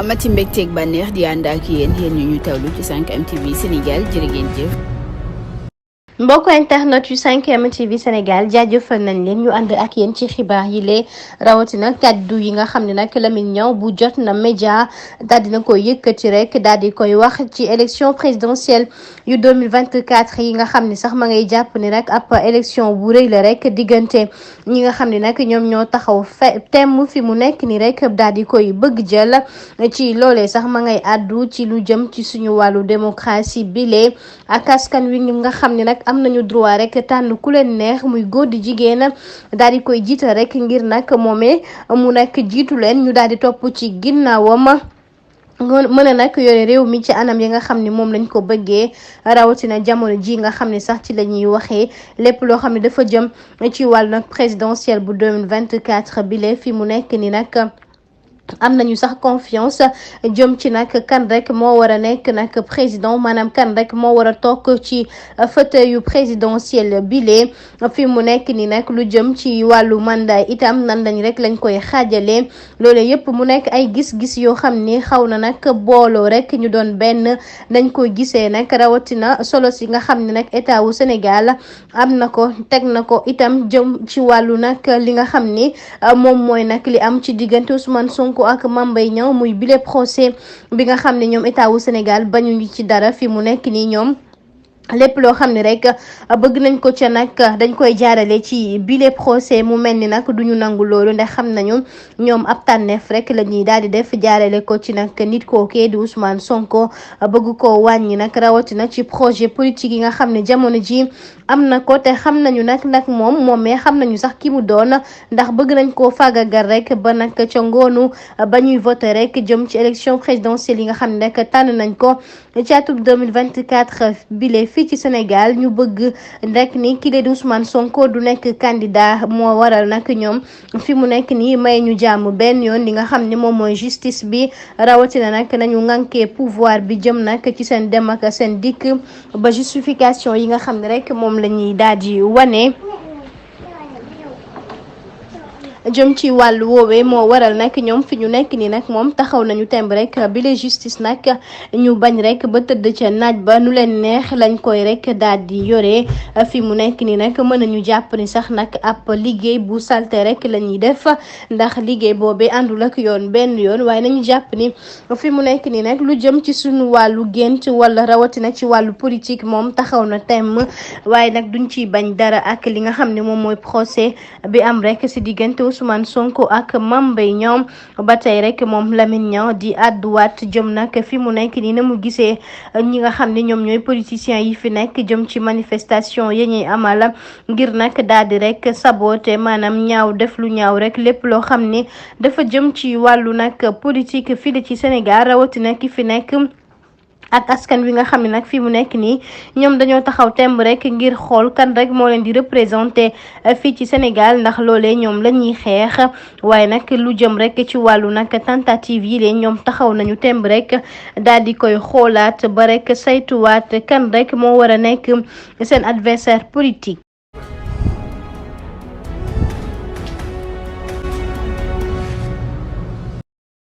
amati mbégteeg bànneex di ànd ak yéen ñu tawlu ci 5M TV Sénégal jërë ngeen jëf. mbokk internet yu 5M TV Sénégal jaajëfal nañ leen ñu ànd ak yéen ci xibaar yi lee rawatina kaddu yi nga xam ne nag Lamine Niang bu jot na média daal dina koy yëkkati rek daal di koy wax ci élection présidentielle yu 2024 yi nga xam ne sax ma ngay jàpp ni rek ab élection bu rëy la rek diggante ñi nga xam ne nag ñoom ñoo taxaw temm fi mu nekk ni rek daal di koy bëgg jël ci loolee sax ma ngay àddu ci lu jëm ci suñu wàllu démocratie bile ak askan wi nga xam ne nag am nañu droit rek tànn ku leen neex muy góor di jigéen daal di koy jiital rek ngir nag moomee mu nekk jiitu leen ñu daal di topp ci ginnaawam mën a nag yore réew mi ci anam yi nga xam ne moom lañ ko bëggee rawatina jamono ji nga xam ne sax ci la ñuy waxee lépp loo xam ne dafa jëm ci wàllu nag présidentielle bu 2024 bile fi mu nekk ni nag am nañu sax confiance jëm ci nag kan rek moo war a nekk nag président maanaam kan rek moo war a toog ci fauteuil yu présidentiel bile fi mu nekk ni nag lu jëm ci wàllu mandat itam nan lañ rek lañ koy xaajalee loole yëpp mu nekk ay gis-gis yoo xam ni xaw na nag booloo rek ñu doon benn dañ koy gisee nag rawatina solo si nga xam ne nag état wu Sénégal am na ko teg na ko itam jëm ci wàllu nag li nga xam ni moom mooy nag li am ci diggante Ousmane Sonko ak Mame Mbaye Niang muy bile procès bi nga xam ne ñoom état wu Sénégal bañuñu ci dara fi mu nekk nii ñoom lépp loo xam ne rek bëgg nañ ko ca nag dañ koy jaarale ci bile procès mu mel ni nag duñu nangu loolu ndax xam nañu ñoom ab tànneef rek la ñuy daal di def jaarale ko ci nag nit kookee di Ousmane Sonko bëgg ko wàññi nag rawatina ci projet politique yi nga xam ne jamono ji am na ko te xam nañu nag moomee xam nañu sax ki mu doon ndax bëgg nañ koo fagagal rek ba nag ca ngoonu ba ñuy voté rek jëm ci élection présidentielle yi nga xam ne rek tànn nañ ko ci atum 2024 bile fii ci Sénégal ñu bëgg rek ni kii di Ousmane Sonko du nekk candidat moo waral nag ñoom fi mu nekk nii may ñu jàmm benn yoon li nga xam ne moom mooy justice bi rawatina nag nañu ŋànkee pouvoir bi jëm nag ci seen dem ak seen dikk ba justification yi nga xam ne rek moom la ñuy daal di wane. jëm ci wàllu woowee moo waral nag ñoom fi ñu nekk nii nag moom taxaw nañu temb rek bi la justice nag ñu bañ rek ba tëdd ca naaj ba nu leen neex lañ koy rek daal di yore fi mu nekk nii nag mën nañu jàpp ni sax nag ab liggéey bu salte rek la ñuy def ndax liggéey boobee àndul ak yoon benn yoon waaye nañu jàpp ni fi mu nekk nii nag lu jëm ci suñu wàllu gént wala rawatina ci wàllu politique moom taxaw na temm waaye nag duñ ciy bañ dara ak li nga xam ne moom mooy procès bi am rek si diggante Ousmane Sonko ak Mame Mbaye Niang ba tey rek moom Lamine Niang di àdduwaat jëm nag fi mu nekk nii na mu gisee ñi nga xam ne ñoom ñooy politiciens yi fi nekk jëm ci manifestation yi ñuy amal ngir nag daal di rek saboté maanaam ñaaw def lu ñaaw rek lépp loo xam ne dafa jëm ci wàllu nag politique fii ci Sénégal rawatina ki fi nekk ak askan wi nga xam ne nag fi mu nekk nii ñoom dañoo taxaw temb rek ngir xool kan rek moo leen di représenté fii ci Sénégal ndax loolee ñoom la ñuy xeex waaye nag lu jëm rek ci wàllu nag tentative yi lee ñoom taxaw nañu temb rek daal di koy xoolaat ba rek saytuwaat kan rek moo war a nekk seen adversaire politique.